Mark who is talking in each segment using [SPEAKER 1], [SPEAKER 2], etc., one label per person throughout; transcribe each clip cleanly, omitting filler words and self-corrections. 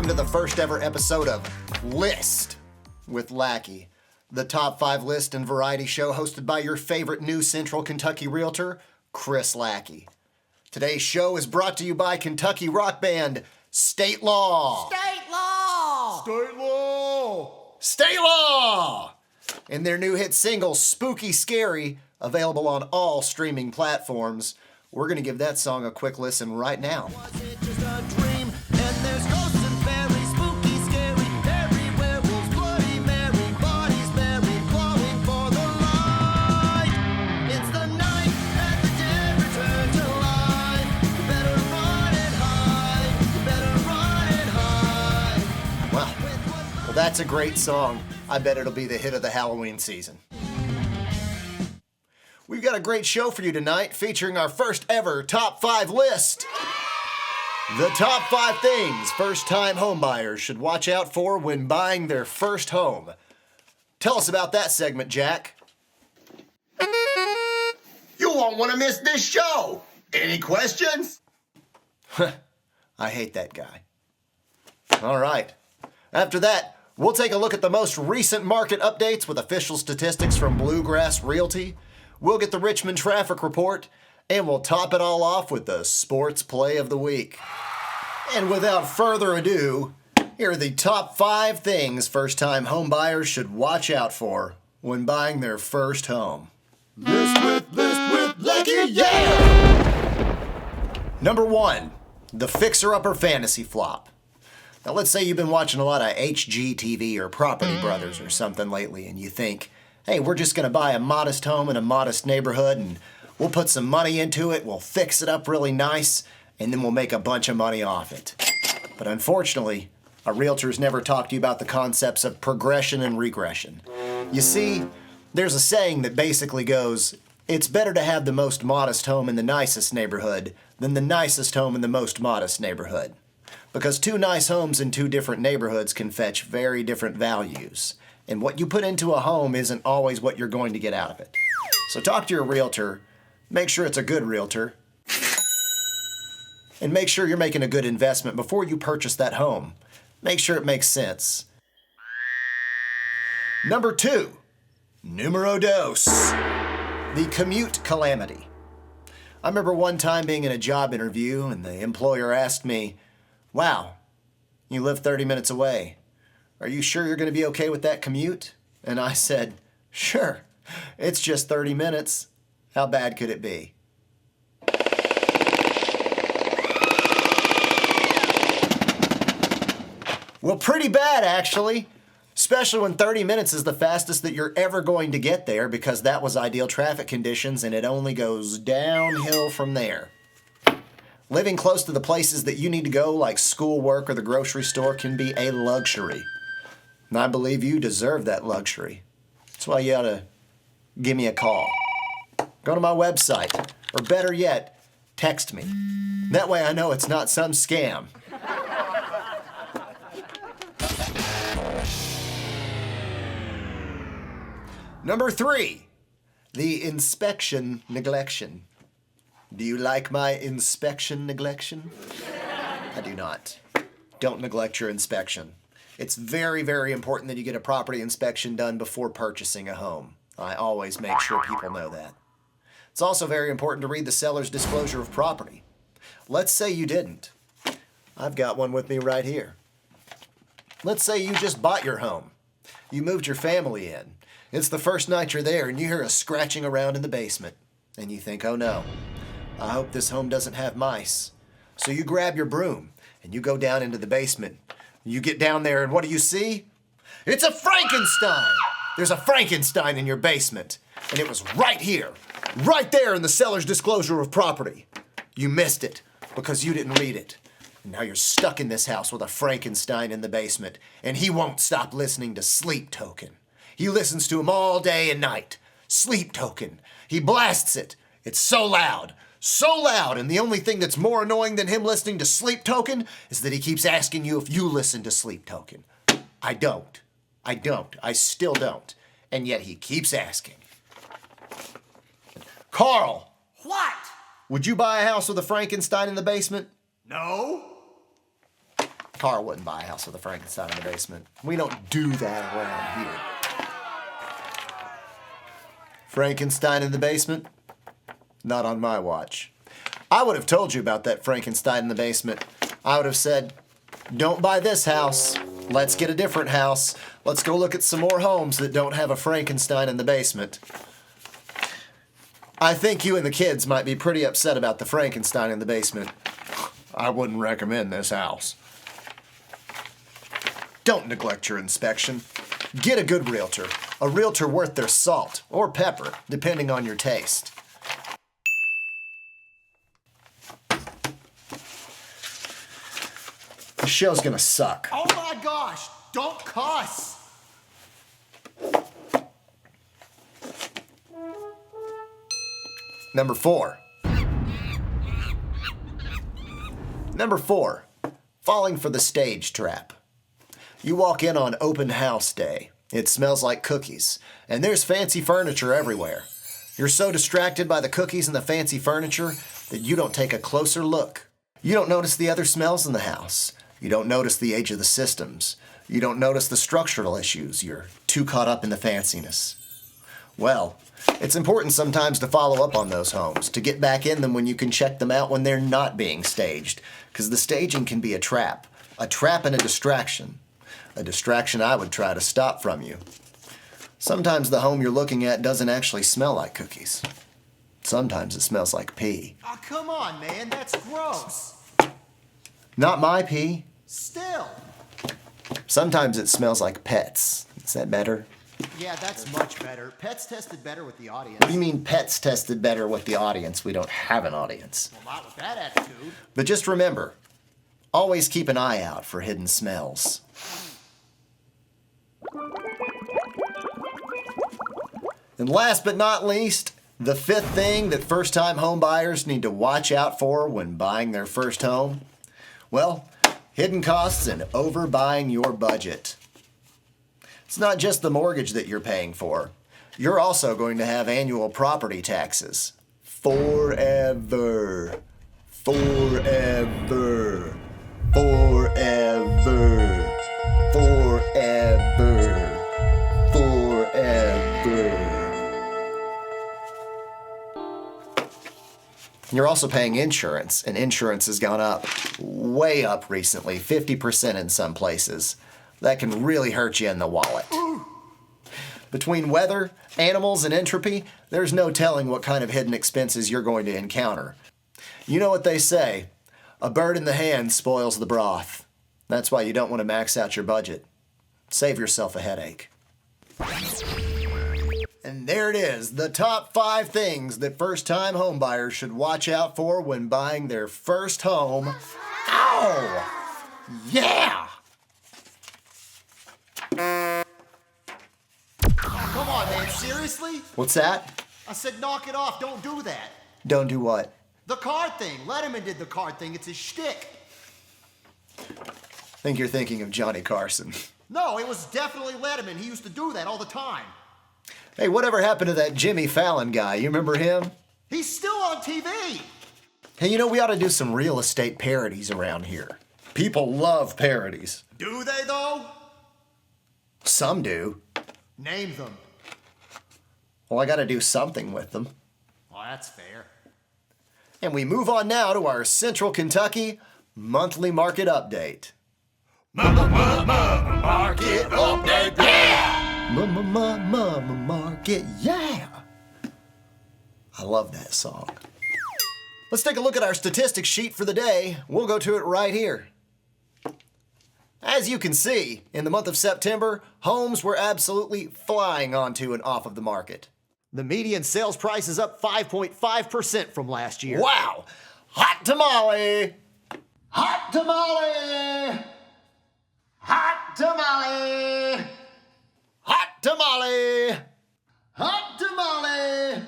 [SPEAKER 1] welcome to the first ever episode of List with Lackey, the top 5 list and variety show hosted by your favorite new Central Kentucky realtor, Chris Lackey. Today's show is brought to you by Kentucky rock band State Law.
[SPEAKER 2] State Law!
[SPEAKER 1] State Law! State Law! And their new hit single, Spooky Scary, available on all streaming platforms. We're going to give that song a quick listen right now.
[SPEAKER 2] Was it just a dream? And there's ghosts and fairies, spooky, scary, everywhere. Wolves, bloody Mary, bodies buried, clawing for the light. It's the night that the dead return to life. You better run and hide. You better run and hide.
[SPEAKER 1] Well, that's a great song. I bet it'll be the hit of the Halloween season. We've got a great show for you tonight, featuring our first ever Top 5 list. The top 5 things first-time homebuyers should watch out for when buying their first home. Tell us about that segment, Jack.
[SPEAKER 3] You won't want to miss this show. Any questions?
[SPEAKER 1] I hate that guy. All right. After that, we'll take a look at the most recent market updates with official statistics from Bluegrass Realty. We'll get the Richmond traffic report, and we'll top it all off with the sports play of the week. And without further ado, here are the top 5 things first-time homebuyers should watch out for when buying their first home.
[SPEAKER 3] List with Lackey, yeah!
[SPEAKER 1] Number 1, the fixer-upper fantasy flop. Now let's say you've been watching a lot of HGTV or Property Brothers or something lately, and you think, hey, we're just going to buy a modest home in a modest neighborhood and we'll put some money into it, we'll fix it up really nice, and then we'll make a bunch of money off it. But unfortunately, a realtor's never talked to you about the concepts of progression and regression. You see, there's a saying that basically goes, it's better to have the most modest home in the nicest neighborhood than the nicest home in the most modest neighborhood. Because 2 nice homes in 2 different neighborhoods can fetch very different values. And what you put into a home isn't always what you're going to get out of it. So talk to your realtor, make sure it's a good realtor, and make sure you're making a good investment before you purchase that home. Make sure it makes sense. Number 2, numero dos, the commute calamity. I remember one time being in a job interview and the employer asked me, wow, you live 30 minutes away. Are you sure you're going to be okay with that commute? And I said, sure, it's just 30 minutes. How bad could it be? Well, pretty bad, actually. Especially when 30 minutes is the fastest that you're ever going to get there, because that was ideal traffic conditions and it only goes downhill from there. Living close to the places that you need to go, like school, work, or the grocery store, can be a luxury. And I believe you deserve that luxury. That's why you ought to give me a call. Go to my website, or better yet, text me. That way I know it's not some scam. Number 3, the inspection neglection. Do you like my inspection neglection? I do not. Don't neglect your inspection. It's very, very important that you get a property inspection done before purchasing a home. I always make sure people know that. It's also very important to read the seller's disclosure of property. Let's say you didn't. I've got one with me right here. Let's say you just bought your home. You moved your family in. It's the first night you're there and you hear a scratching around in the basement. And you think, oh no, I hope this home doesn't have mice. So you grab your broom and you go down into the basement. You get down there and what do you see? It's a Frankenstein! There's a Frankenstein in your basement. And it was right here, right there in the seller's disclosure of property. You missed it because you didn't read it. And now you're stuck in this house with a Frankenstein in the basement. And he won't stop listening to Sleep Token. He listens to him all day and night. Sleep Token. He blasts it. It's so loud. So loud, and the only thing that's more annoying than him listening to Sleep Token is that he keeps asking you if you listen to Sleep Token. I don't. I still don't. And yet he keeps asking. Carl!
[SPEAKER 2] What?
[SPEAKER 1] Would you buy a house with a Frankenstein in the basement?
[SPEAKER 3] No.
[SPEAKER 1] Carl wouldn't buy a house with a Frankenstein in the basement. We don't do that around here. Frankenstein in the basement? Not on my watch. I would have told you about that Frankenstein in the basement. I would have said, don't buy this house. Let's get a different house. Let's go look at some more homes that don't have a Frankenstein in the basement. I think you and the kids might be pretty upset about the Frankenstein in the basement. I wouldn't recommend this house. Don't neglect your inspection. Get a good realtor. A realtor worth their salt or pepper, depending on your taste. The show's gonna suck.
[SPEAKER 2] Oh my gosh, don't cuss!
[SPEAKER 1] Number 4. Number 4, falling for the stage trap. You walk in on open house day. It smells like cookies, and there's fancy furniture everywhere. You're so distracted by the cookies and the fancy furniture that you don't take a closer look. You don't notice the other smells in the house. You don't notice the age of the systems. You don't notice the structural issues. You're too caught up in the fanciness. Well, it's important sometimes to follow up on those homes, to get back in them when you can check them out when they're not being staged, because the staging can be a trap and a distraction. A distraction I would try to stop from you. Sometimes the home you're looking at doesn't actually smell like cookies. Sometimes it smells like pee.
[SPEAKER 2] Oh, come on, man, that's gross.
[SPEAKER 1] Not my pee.
[SPEAKER 2] Still.
[SPEAKER 1] Sometimes it smells like pets. Is that better?
[SPEAKER 2] Yeah, that's much better. Pets tested better with the audience.
[SPEAKER 1] What do you mean pets tested better with the audience? We don't have an audience.
[SPEAKER 2] Well, not with that attitude.
[SPEAKER 1] But just remember, always keep an eye out for hidden smells. And last but not least, the 5th thing that first-time home buyers need to watch out for when buying their first home, well, hidden costs and overbuying your budget. It's not just the mortgage that you're paying for. You're also going to have annual property taxes. Forever. Forever. Forever. Forever. Forever. You're also paying insurance, and insurance has gone up, way up recently, 50% in some places. That can really hurt you in the wallet. Between weather, animals, and entropy, there's no telling what kind of hidden expenses you're going to encounter. You know what they say, a bird in the hand spoils the broth. That's why you don't want to max out your budget. Save yourself a headache. And there it is, the top 5 things that first-time homebuyers should watch out for when buying their first home. Ow! Yeah!
[SPEAKER 2] Come on, man, seriously?
[SPEAKER 1] What's that?
[SPEAKER 2] I said knock it off, don't do that.
[SPEAKER 1] Don't do what?
[SPEAKER 2] The card thing. Letterman did the card thing, it's his shtick.
[SPEAKER 1] I think you're thinking of Johnny Carson.
[SPEAKER 2] No, it was definitely Letterman. He used to do that all the time.
[SPEAKER 1] Hey, whatever happened to that Jimmy Fallon guy? You remember him?
[SPEAKER 2] He's still on TV.
[SPEAKER 1] Hey, you know, we ought to do some real estate parodies around here. People love parodies.
[SPEAKER 2] Do they, though?
[SPEAKER 1] Some do.
[SPEAKER 2] Name them.
[SPEAKER 1] Well, I gotta do something with them.
[SPEAKER 2] Well, that's fair.
[SPEAKER 1] And we move on now to our Central Kentucky monthly market update.
[SPEAKER 3] Market update. Yeah!
[SPEAKER 1] Market, yeah! I love that song. Let's take a look at our statistics sheet for the day. We'll go to it right here. As you can see, in the month of September, homes were absolutely flying onto and off of the market.
[SPEAKER 2] The median sales price is up 5.5% from last year.
[SPEAKER 1] Wow! Hot tamale! Hot tamale! Hot tamale! Hot tamale! Hot tamale!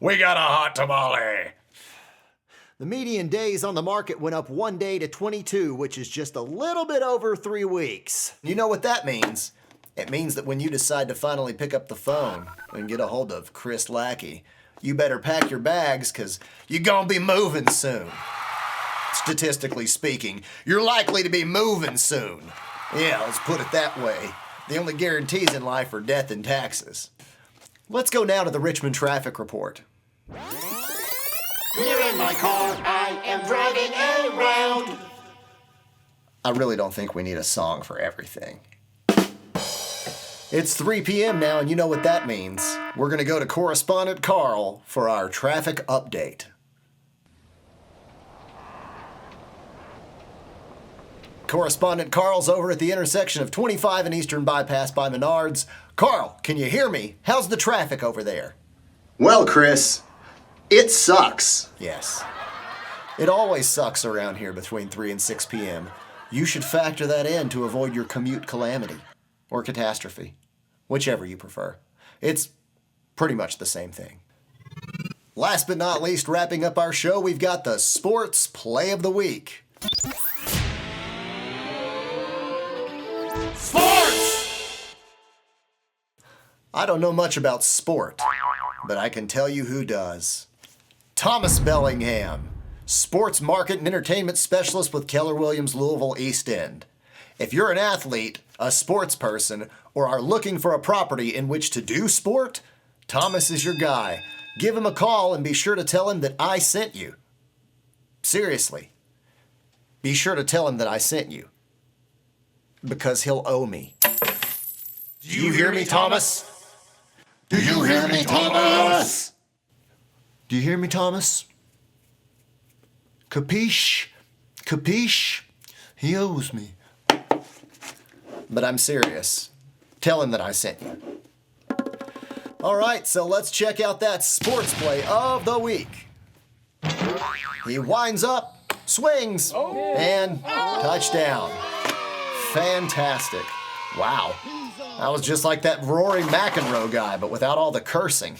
[SPEAKER 1] We got a hot tamale!
[SPEAKER 2] The median days on the market went up 1 day to 22, which is just a little bit over 3 weeks.
[SPEAKER 1] You know what that means? It means that when you decide to finally pick up the phone and get a hold of Chris Lackey, you better pack your bags, 'cause you're gonna be moving soon. statistically speaking. You're likely to be moving soon. Yeah, let's put it that way. The only guarantees in life are death and taxes. Let's go now to the Richmond traffic report.
[SPEAKER 3] Here in my car, I am driving around.
[SPEAKER 1] I really don't think we need a song for everything. It's 3 p.m. now, and you know what that means. We're going to go to Correspondent Carl for our traffic update. Correspondent Carl's over at the intersection of 25 and Eastern Bypass by Menards. Carl, can you hear me? How's the traffic over there?
[SPEAKER 3] Well, Chris, it sucks.
[SPEAKER 1] Yes. It always sucks around here between 3 and 6 p.m. You should factor that in to avoid your commute calamity or catastrophe, whichever you prefer. It's pretty much the same thing. Last but not least, wrapping up our show, we've got the Sports Play of the Week.
[SPEAKER 3] Sports!
[SPEAKER 1] I don't know much about sport, but I can tell you who does. Thomas Bellingham, Sports Market and Entertainment Specialist with Keller Williams Louisville East End. If you're an athlete, a sports person, or are looking for a property in which to do sport, Thomas is your guy. Give him a call and be sure to tell him that I sent you. Seriously. Be sure to tell him that I sent you. Because he'll owe me.
[SPEAKER 3] Do you hear me, Thomas? Do you hear me, Thomas?
[SPEAKER 1] Do you hear me, Thomas? Capiche? Capiche? He owes me. But I'm serious. Tell him that I sent you. All right, so let's check out that sports play of the week. He winds up, swings, and touchdown. Fantastic. Wow. That was just like that Rory McEnroe guy, but without all the cursing.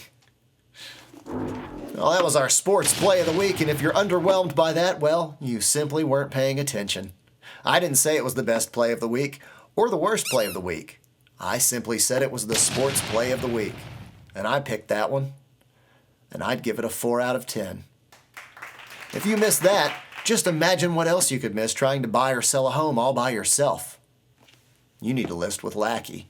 [SPEAKER 1] Well, that was our sports play of the week, and if you're underwhelmed by that, well, you simply weren't paying attention. I didn't say it was the best play of the week or the worst play of the week. I simply said it was the sports play of the week, and I picked that one, and I'd give it a 4 out of 10. If you missed that, just imagine what else you could miss trying to buy or sell a home all by yourself. You need a list with Lackey.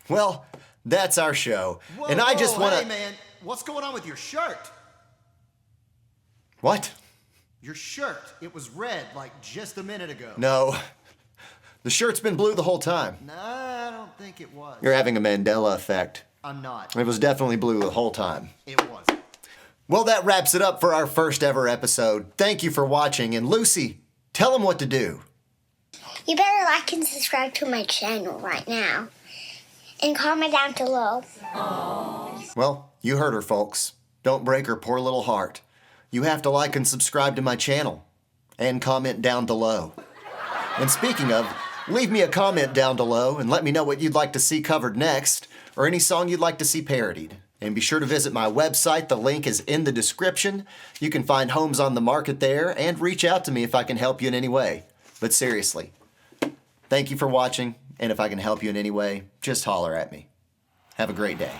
[SPEAKER 1] Well, that's our show. And I just want to...
[SPEAKER 4] Hey, man, what's going on with your shirt?
[SPEAKER 1] What?
[SPEAKER 4] Your shirt. It was red like just a minute ago.
[SPEAKER 1] No. The shirt's been blue the whole time.
[SPEAKER 4] No, I don't think it was.
[SPEAKER 1] You're having a Mandela effect.
[SPEAKER 4] I'm not.
[SPEAKER 1] It was definitely blue the whole time.
[SPEAKER 4] It was.
[SPEAKER 1] Well, that wraps it up for our first ever episode. Thank you for watching. And Lucy, tell them what to do.
[SPEAKER 5] You better like and subscribe to my channel right now. And comment down below.
[SPEAKER 1] Well, you heard her, folks. Don't break her poor little heart. You have to like and subscribe to my channel. And comment down below. And speaking of, leave me a comment down below and let me know what you'd like to see covered next, or any song you'd like to see parodied. And be sure to visit my website. The link is in the description. You can find homes on the market there and reach out to me if I can help you in any way. But seriously, thank you for watching, and if I can help you in any way, just holler at me. Have a great day.